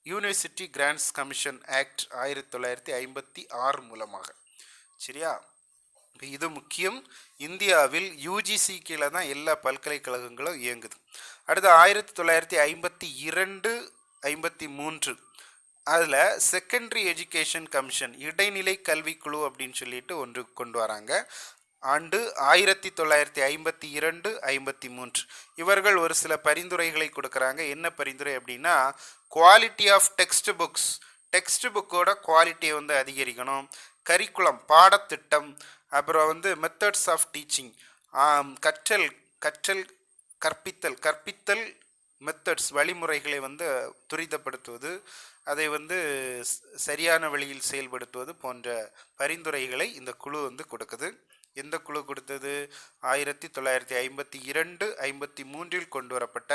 யூனிவர்சிட்டி கிராண்ட்ஸ் கமிஷன் ஆக்ட் 1956 மூலமாக. சரியா, இது முக்கியம். இந்தியாவில் யூஜிசி கீழே தான் எல்லா பல்கலைக்கழகங்களும் இயங்குது. அடுத்து 1952 53 அதில் செகண்டரி எஜுகேஷன் கமிஷன், இடைநிலை கல்விக்குழு அப்படின்னு சொல்லிட்டு ஒன்று கொண்டு வராங்க. ஆண்டு 1952 53. இவர்கள் ஒரு சில பரிந்துரைகளை கொடுக்குறாங்க. என்ன பரிந்துரை அப்படின்னா குவாலிட்டி ஆஃப் டெக்ஸ்ட் புக்கோட குவாலிட்டியை வந்து அதிகரிக்கணும். கரிக்குலம், பாடத்திட்டம், அப்புறம் வந்து மெத்தட்ஸ் ஆஃப் டீச்சிங், கற்பித்தல் மெத்தட்ஸ், வழிமுறைகளை வந்து துரிதப்படுத்துவது, அதை வந்து சரியான வழியில் செயல்படுத்துவது போன்ற பரிந்துரைகளை இந்த குழு வந்து கொடுக்குது. எந்த குழு கொடுத்தது? 1952 53 கொண்டு வரப்பட்ட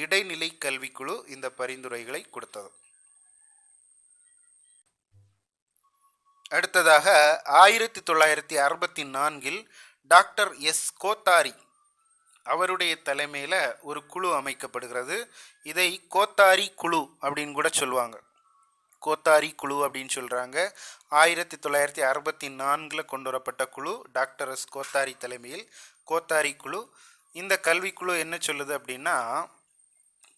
இடைநிலை கல்விக்குழு இந்த பரிந்துரைகளை கொடுத்தது. அடுத்ததாக 1964 டாக்டர் எஸ் கோத்தாரி அவருடைய தலைமையில் ஒரு குழு அமைக்கப்படுகிறது. இதை கோத்தாரி குழு அப்படின்னு கூட சொல்லுவாங்க. கோத்தாரி குழு அப்படின்னு சொல்கிறாங்க. 1964 கொண்டு வரப்பட்ட குழு, டாக்டர் எஸ் கோத்தாரி தலைமையில் கோத்தாரி குழு. இந்த கல்விக்குழு என்ன சொல்லுது அப்படின்னா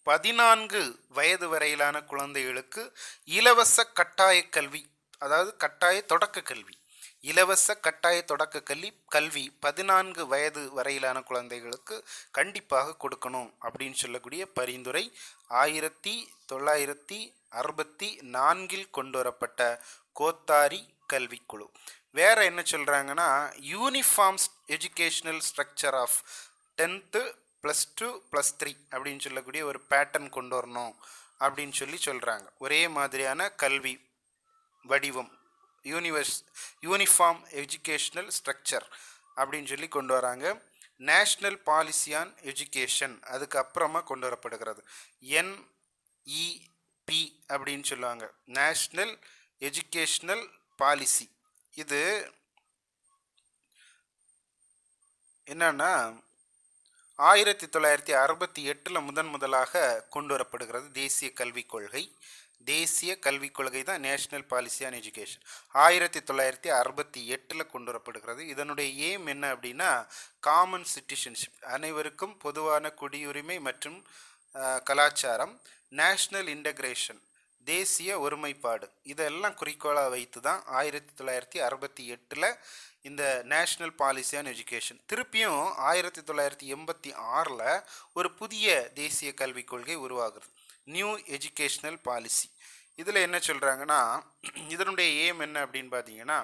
14 வயது வரையிலான குழந்தைகளுக்கு இலவச கட்டாய கல்வி, அதாவது கட்டாய தொடக்க கல்வி, இலவச கட்டாய தொடக்க கல்வி 14 வயது வரையிலான குழந்தைகளுக்கு கண்டிப்பாக கொடுக்கணும் அப்படின்னு சொல்லக்கூடிய பரிந்துரை 1964 கொண்டு வரப்பட்ட கோத்தாரி கல்விக்குழு. வேற என்ன சொல்றாங்கன்னா uniform educational structure of 10th +2 +3 அப்படின்னு சொல்லக்கூடிய ஒரு பேட்டர்ன் கொண்டு வரணும் அப்படின்னு சொல்றாங்க. ஒரே மாதிரியான கல்வி வடிவம், யூனிஃபார்ம் எஜுகேஷனல் ஸ்ட்ரக்சர் அப்படின்னு சொல்லி கொண்டு வராங்க. நேஷ்னல் பாலிசி ஆன் எஜுகேஷன் அதுக்கு அப்புறமா கொண்டு வரப்படுகிறது. NEP அப்படின்னு சொல்லுவாங்க, நேஷ்னல் எஜுகேஷனல் பாலிசி. இது என்னன்னா 1968 முதலாக கொண்டு வரப்படுகிறது. தேசிய கல்விக் கொள்கை தான் நேஷனல் பாலிசி ஆன் எஜுகேஷன். 1968 கொண்டு வரப்படுகிறது. இதனுடைய எய்ம் என்ன அப்படின்னா காமன் சிட்டிசன்ஷிப், அனைவருக்கும் பொதுவான குடியுரிமை மற்றும் கலாச்சாரம், நேஷ்னல் இன்டகிரேஷன், தேசிய ஒருமைப்பாடு, இதெல்லாம் குறிக்கோளாக வைத்து தான் 1968 இந்த நேஷ்னல் பாலிசி ஆன் எஜுகேஷன். திருப்பியும் 1986 ஒரு புதிய தேசிய கல்விக் கொள்கை உருவாகுது, நியூ எஜுகேஷனல் பாலிசி. இதில் என்ன சொல்கிறாங்கன்னா இதனுடைய எய்ம் என்ன அப்படின்னு பார்த்தீங்கன்னா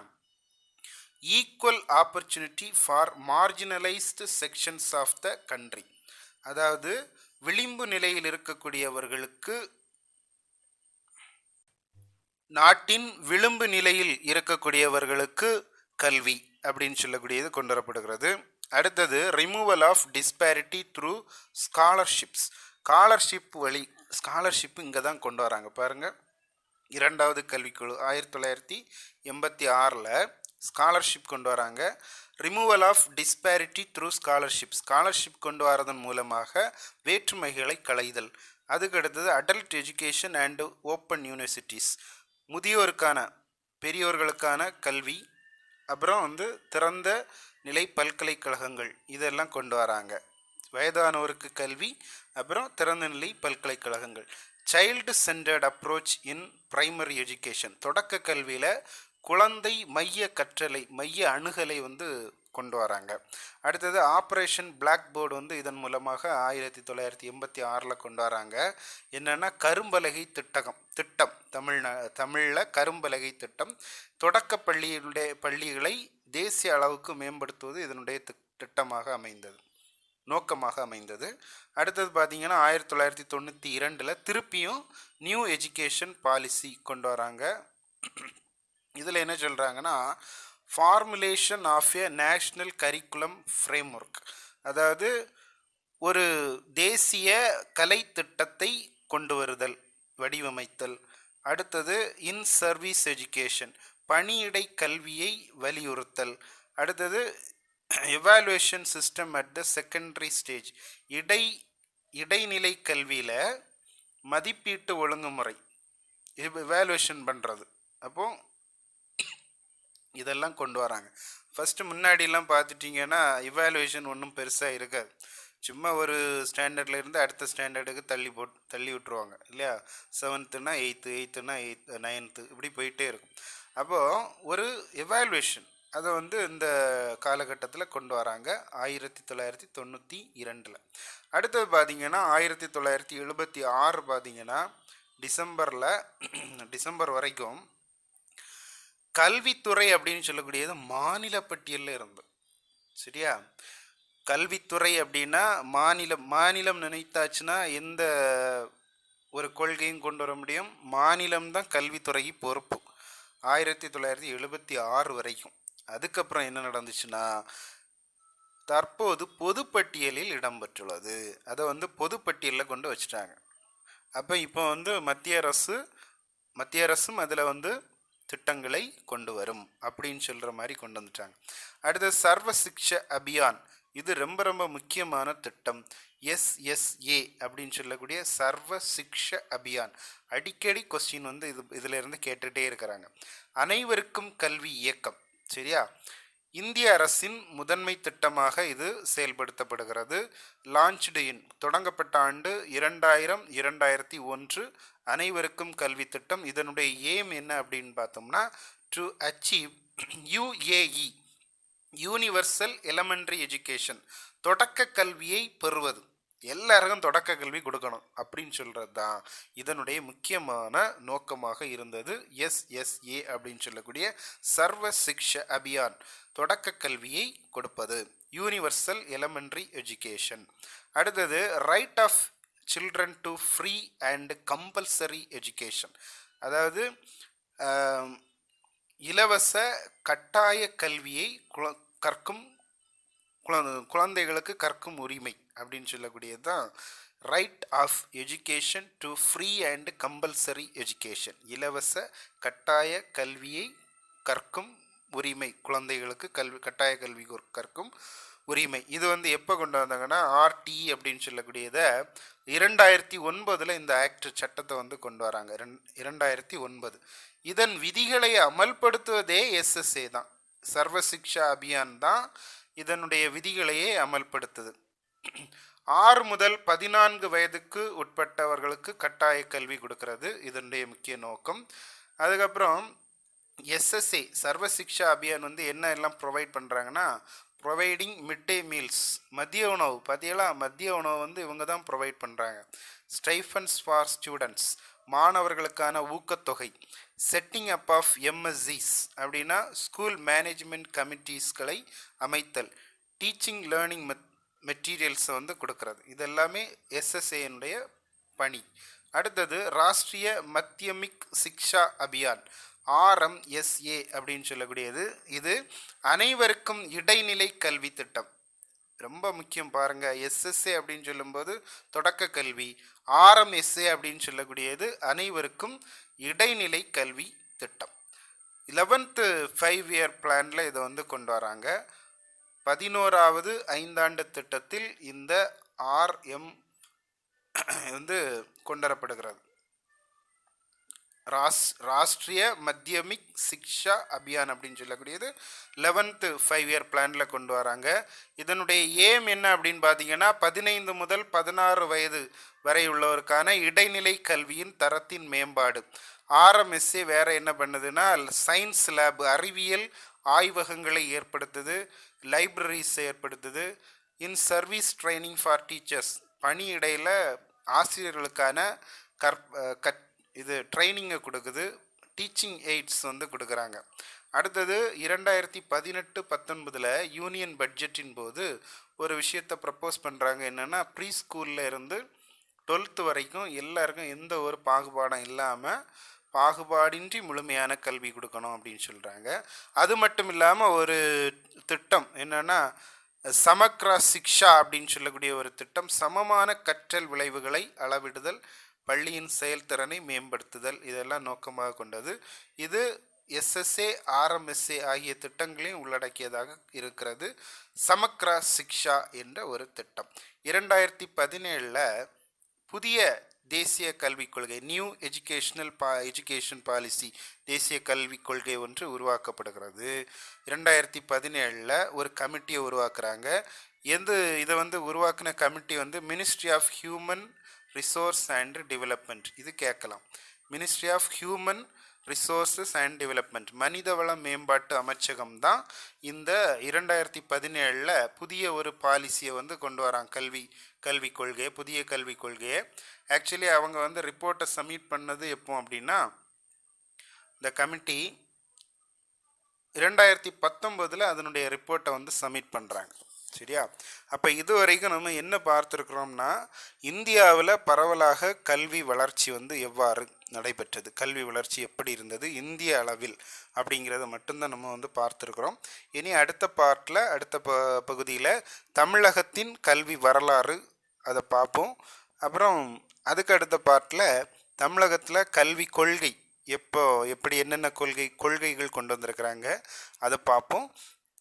equal opportunity for marginalised sections of the country, அதாவது விளிம்பு நிலையில் இருக்கக்கூடியவர்களுக்கு, நாட்டின் விளிம்பு நிலையில் இருக்கக்கூடியவர்களுக்கு கல்வி அப்படின்னு சொல்லக்கூடியது கொண்டு வரப்படுகிறது. அடுத்தது removal of disparity through scholarships, scholarship இங்கே தான் கொண்டு வராங்க பாருங்க. இரண்டாவது கல்விக்குழு 1986 ஸ்காலர்ஷிப் கொண்டு வராங்க. Removal of disparity through scholarship கொண்டு வரதன் மூலமாக வேற்றுமைகளை களைதல். அதுக்கு அடுத்தது adult education and open universities, பெரியோர்களுக்கான கல்வி, அப்புறம் வந்து திறந்த நிலை பல்கலைக்கழகங்கள், இதெல்லாம் கொண்டு வராங்க. வயதானோருக்கு கல்வி, அப்புறம் திறந்த நிலை பல்கலைக்கழகங்கள். Child centred approach in primary education, தொடக்க கல்வியில் குழந்தை மைய கற்றலை, மைய அணுகலை வந்து கொண்டு வராங்க. அடுத்தது ஆப்ரேஷன் பிளாக் போர்டு வந்து இதன் மூலமாக 1986 கொண்டு வராங்க. என்னென்னா கரும்பலகை திட்டம் தமிழில் கரும்பலகை திட்டம், தொடக்க பள்ளிகளை தேசிய அளவுக்கு மேம்படுத்துவது இதனுடைய திட்டமாக அமைந்தது, நோக்கமாக அமைந்தது. அடுத்தது பார்த்தீங்கன்னா 1992 திருப்பியும் நியூ எஜுகேஷன் பாலிசி கொண்டு வராங்க. இதில் என்ன சொல்கிறாங்கன்னா formulation of a national curriculum framework, அதாவது ஒரு தேசிய கலை திட்டத்தை கொண்டு வருதல், வடிவமைத்தல். அடுத்தது இன் சர்வீஸ் எஜுகேஷன், பணியிடை கல்வியை வலியுறுத்தல். அடுத்தது evaluation system at the secondary stage, இடைநிலை கல்வியில் மதிப்பீட்டு ஒழுங்குமுறை, எவாலுவேஷன் பண்ணுறது. அப்போது இதெல்லாம் கொண்டு வராங்க. ஃபஸ்ட்டு முன்னாடிலாம் பார்த்துட்டிங்கன்னா இவாலுவேஷன் ஒன்றும் பெருசாக இருக்காது, சும்மா ஒரு ஸ்டாண்டர்டில் இருந்து அடுத்த ஸ்டாண்டர்டுக்கு தள்ளி விட்டுருவாங்க இல்லையா. 7th-னா 8th, 9th இப்படி போயிட்டே இருக்கும். அப்போது ஒரு எவாலுவேஷன் அதை வந்து இந்த காலகட்டத்தில் கொண்டு வராங்க 1992. அடுத்தது பார்த்திங்கன்னா 1976 பார்த்திங்கன்னா டிசம்பர் வரைக்கும் கல்வித்துறை அப்படின்னு சொல்லக்கூடியது மாநில பட்டியலில் இருந்தது. சரியா, கல்வித்துறை அப்படின்னா மாநிலம் நினைத்தாச்சுன்னா எந்த ஒரு கொள்கையும் கொண்டு வர முடியும், மாநிலம்தான் கல்வித்துறைக்கு பொறுப்பு 1976 வரைக்கும். அதுக்கப்புறம் என்ன நடந்துச்சுன்னா தற்போது பொதுப்பட்டியலில் இடம்பெற்றுள்ளது, அதை வந்து பொதுப்பட்டியலில் கொண்டு வச்சுட்டாங்க. அப்போ இப்போ வந்து மத்திய அரசும் அதில் வந்து திட்டங்களை கொண்டு வரும் அப்படின்னு சொல்கிற மாதிரி கொண்டு வந்துட்டாங்க. அடுத்து சர்வ சிக்ஷா அபியான், இது ரொம்ப ரொம்ப முக்கியமான திட்டம். SSA அப்படின்னு சொல்லக்கூடிய சர்வ சிக்ஷா அபியான், அடிக்கடி கொஸ்டின் வந்து இதில் இருந்து கேட்டுகிட்டே இருக்கிறாங்க. அனைவருக்கும் கல்வி இயக்கம். சரியா, இந்திய அரசின் முதன்மை திட்டமாக இது செயல்படுத்தப்படுகிறது. லான்ச்டு இன், தொடங்கப்பட்ட ஆண்டு 2000-2001 அனைவருக்கும் கல்வி திட்டம். இதனுடைய எய்ம் என்ன அப்படின்னு பார்த்தோம்னா to achieve UAE, universal elementary education, தொடக்க கல்வியை பெறுவது, எல்லாருக்கும் தொடக்க கல்வி கொடுக்கணும் அப்படின்னு சொல்கிறது தான் இதனுடைய முக்கியமான நோக்கமாக இருந்தது. SSA அப்படின்னு சொல்லக்கூடிய சர்வ சிக்ஷா அபியான், தொடக்க கல்வியை கொடுப்பது, யூனிவர்சல் எலமெண்ட்ரி எஜுகேஷன். அடுத்தது right of children to free and compulsory education, அதாவது இலவச கட்டாய கல்வியை கற்கும் குழந்தைகளுக்கு கற்கும் உரிமை அப்படின்னு சொல்லக்கூடியது தான் right of education to free and compulsory education, இலவச கட்டாய கல்வியை கற்கும் உரிமை, குழந்தைகளுக்கு கட்டாய கல்வி கற்கும் உரிமை. இது வந்து எப்போ கொண்டு வந்தாங்கன்னா RTE அப்படின்னு சொல்லக்கூடியதை 2009 இந்த ஆக்ட் சட்டத்தை வந்து கொண்டு வராங்க. 2009. இதன் விதிகளை அமல்படுத்துவதே SSA தான், சர்வ சிக்ஷா அபியான் தான் இதனுடைய விதிகளையே அமல்படுத்துது. 6 முதல் 14 வயதுக்கு உட்பட்டவர்களுக்கு கட்டாய கல்வி கொடுக்கறது இதனுடைய முக்கிய நோக்கம். அதுக்கப்புறம் SSA சர்வ சிக்ஷா அபியான் வந்து என்ன எல்லாம் ப்ரொவைட் பண்ணுறாங்கன்னா ப்ரொவைடிங் மிட் டே மீல்ஸ், மதிய உணவு. பார்த்தீங்களா, மதிய உணவு வந்து இவங்க தான் ப்ரொவைட் பண்ணுறாங்க. ஸ்டைஃபன்ஸ் ஃபார் ஸ்டூடெண்ட்ஸ், மாணவர்களுக்கான ஊக்கத்தொகை. செட்டிங் அப் ஆஃப் MSCs அப்படின்னா ஸ்கூல் மேனேஜ்மெண்ட் கமிட்டிஸ்களை அமைத்தல். டீச்சிங் லேர்னிங் மெட்டீரியல்ஸை வந்து கொடுக்கறது. இதெல்லாமே SSAனுடைய பணி. அடுத்தது ராஷ்ட்ரிய மத்தியமிக் சிக்ஷா அபியான், RMSA அப்படின்னு சொல்லக்கூடியது. இது அனைவருக்கும் இடைநிலை கல்வி திட்டம், ரொம்ப முக்கியம் பாருங்க. SSA அப்படின்னு சொல்லும்போது தொடக்க கல்வி, RMSA அப்படின்னு சொல்லக்கூடியது அனைவருக்கும் இடைநிலை கல்வி திட்டம். 11th 5-year பிளான்ல இதை வந்து கொண்டு வராங்க. 11வது 5ஆண்டு திட்டத்தில் இந்த RM வந்து கொண்டு வரப்படுகிறது. ராஷ்ட்ரிய மத்தியமிக் சிக்ஷா அபியான் அப்படின்னு சொல்லக்கூடியது 11th 5-year பிளான்ல கொண்டு வராங்க. இதனுடைய ஏம் என்ன அப்படின்னு பார்த்தீங்கன்னா 15 முதல் 16 வயது வரை உள்ளவருக்கான இடைநிலை கல்வியின் தரத்தின் மேம்பாடு. ஆர்எம்எஸ்ஏ வேற என்ன பண்ணுதுன்னா சயின்ஸ் லேப் அறிவியல் ஆய்வகங்களை ஏற்படுத்துது, லைப்ரரிஸ் ஏற்படுத்துது, in service training for teachers பணியிடையில் ஆசிரியர்களுக்கான இது ட்ரைனிங்கை கொடுக்குது, டீச்சிங் எய்ட்ஸ் வந்து கொடுக்குறாங்க. அடுத்தது 2018-19 யூனியன் பட்ஜெட்டின் போது ஒரு விஷயத்தை ப்ரப்போஸ் பண்ணுறாங்க. என்னென்னா ப்ரீ ஸ்கூலில் இருந்து 12th வரைக்கும் எல்லாருக்கும் எந்த ஒரு பாகுபாடும் இல்லாமல் பாகுபாடின்றி முழுமையான கல்வி கொடுக்கணும் அப்படின்னு சொல்கிறாங்க. அது மட்டும் இல்லாமல் ஒரு திட்டம் என்னென்னா சமக்ரா சிக்ஷா அப்படின்னு சொல்லக்கூடிய ஒரு திட்டம், சமமான கற்றல் விளைவுகளை அளவிடுதல், பள்ளியின் செயல்திறனை மேம்படுத்துதல், இதெல்லாம் நோக்கமாக கொண்டது. இது எஸ்எஸ்ஏ ஆர்எம்எஸ்ஏ ஆகிய திட்டங்களையும் உள்ளடக்கியதாக இருக்கிறது. சமக்ரா சிக்ஷா என்ற ஒரு திட்டம் 2017 புதிய தேசிய கல்விக் கொள்கை நியூ எஜுகேஷன் பாலிசி தேசிய கல்விக் கொள்கை ஒன்று உருவாக்கப்படுகிறது. 2017 ஒரு கமிட்டியை உருவாக்குறாங்க. இதை வந்து உருவாக்கின கமிட்டி வந்து ministry of human resource and development. இது கேட்கலாம். Ministry of human resources and development மனிதவள மேம்பாட்டு அமைச்சகம் தான் இந்த 2017 புதிய ஒரு பாலிசியை வந்து கொண்டு வராங்க. கல்விக் கொள்கையை, புதிய கல்விக் கொள்கையை. ஆக்சுவலி அவங்க வந்து ரிப்போர்ட்டை சப்மிட் பண்ணது எப்போ அப்படின்னா இந்த கமிட்டி 2019 அதனுடைய ரிப்போர்ட்டை வந்து சப்மிட் பண்ணுறாங்க. சரியா? அப்போ இது வரைக்கும் நம்ம என்ன பார்த்துருக்குறோம்னா இந்தியாவில் பரவலாக கல்வி வளர்ச்சி வந்து எவ்வாறு நடைபெற்றது, கல்வி வளர்ச்சி எப்படி இருந்தது இந்திய அளவில் அப்படிங்கிறத மட்டும்தான் நம்ம வந்து பார்த்துருக்குறோம். இனி அடுத்த பார்ட்டில் அடுத்த பகுதியில் தமிழகத்தின் கல்வி வரலாறு அதை பார்ப்போம். அப்புறம் அதுக்கு அடுத்த பார்ட்டில் தமிழகத்தில் கல்வி கொள்கை எப்படி என்னென்ன கொள்கைகள் கொண்டு வந்திருக்கிறாங்க அதை பார்ப்போம்.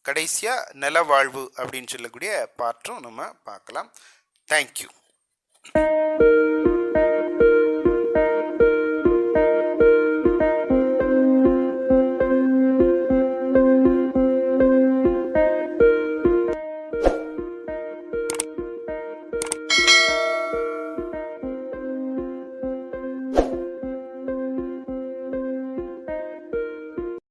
கடைசியாக நலவாழ்வு அப்படின்னு சொல்லக்கூடிய பார்ட்டும் நம்ம பார்க்கலாம். தேங்க்யூ.